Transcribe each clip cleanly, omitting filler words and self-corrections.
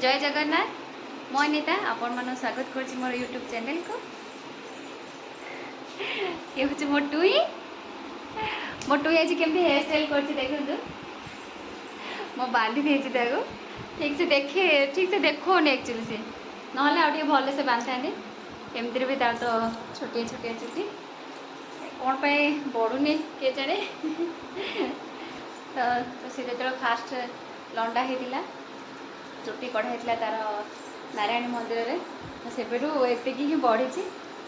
जय जगन्नाथ मो अनिता आपण मन स्वागत कर मोर यूट्यूब चैनल को। ये हूँ मो टुई आज केमती हेयर स्टाइल कर देखो मो बांधी देती ठीक से देखे ठीक से देखो एक्चुअली से ना भल से बांधा एमती भी तार तो छोटिया छोटिया चुटी कौन पे बढ़ुनी किए जाने तो सी जो फास्ट लंडा होता चुटी कढ़ाई तार नारायणी मंदिर रे तो सेबेठू एति ही बढ़ी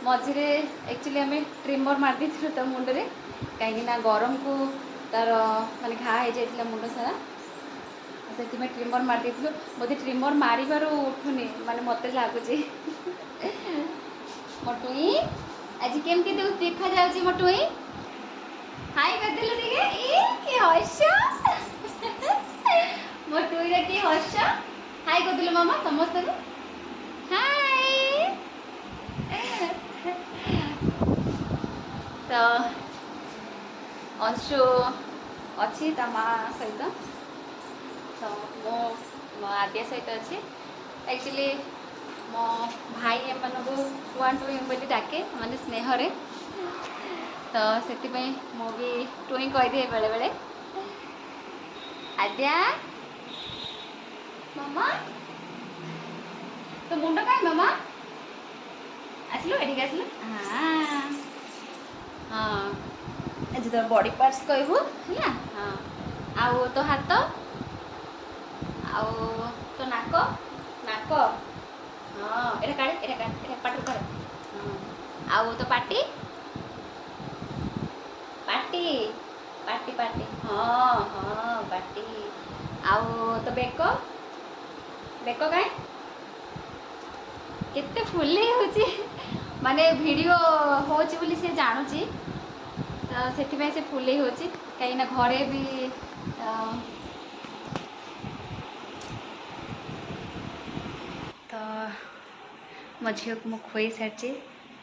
मझे एक्चुअली आम ट्रिमर मारदी तो मुंडे कहीं गरम को तार माने घा हो जाता मुंड सारा से ट्रिमर मारदी बोधे ट्रिमर मार उठुनी माने मत लगुच मोटुई आज केमती देखा जाऊँ मोटुई हाय करदेलु टे हस मोटुई टे हस हाय करदेलु मामा समस्त हाय तो अंशु अच्छी ता माँ सहित तो मो आद्या सहित अच्छी एक्चुअली मो भाई एम वन टुई बोली डाके माने स्नेह रे तो से मु भी टुई कहीदिए बेले बेले आद्या मामा तो मुंड कहीं मामा आसलु एठिक आसलु हाँ हाँ आज तो बॉडी पार्ट्स कहबू है हाँ आउ तो हाथ आउ तो नाक नाक हाँ एटा काढ़ पाटी कर हाँ आउ तो पाटी पाटी पाटी पाटी हाँ हाँ पाटी आउ तो बेक बेक कहीं केते फुली होची माने वीडियो होची बोली से जानूची तो सेठी से फुले होची कहीं ना घरे भी तो मो झील को मुझे खुई सारी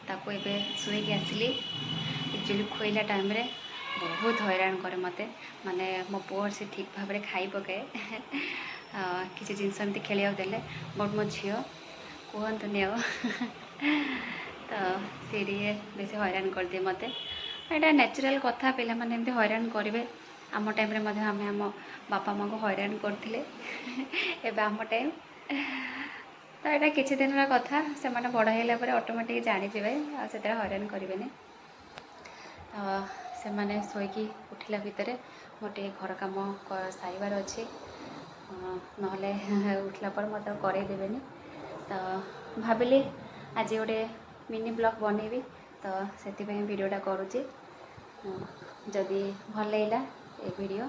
ताको एबे शुई आसली एक्चुअली खुईला टाइम रे बहुत हैरान करे मते माने मो पुअर से ठीक भाव में खाई पकाए किसी जिनस एमती खेलिया देले बट मो झील कहतुनि तो सी बेस हैरान कर दिए मत यहाँ नेचुरल कथा पे मैंने एमती हैरान करेंगे आम टाइम आम आम बापा माँ को हैरान करते एवं आम टाइम तो यहाँ किसी दिन कथा से बड़ होगा ऑटोमेटिक जानीजे से हैरान करेंगे तो से मैंने शोक उठला भितर मोटे घर कम सारिबार अच्छे ना उठला पर मत करदेवे तो भाविली आज गोटे मिनी ब्लॉग बनैबी तो से वीडियोटा करुँची जदि भल लगा ये वीडियो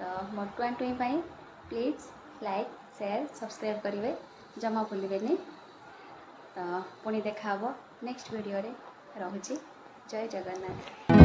तो मोर टुआ टुई प्लीज़ लाइक शेयर सब्सक्राइब करेंगे जमा भूलें तो पुणी देखा नेक्स्ट वीडियो रे रहुची जय जगन्नाथ।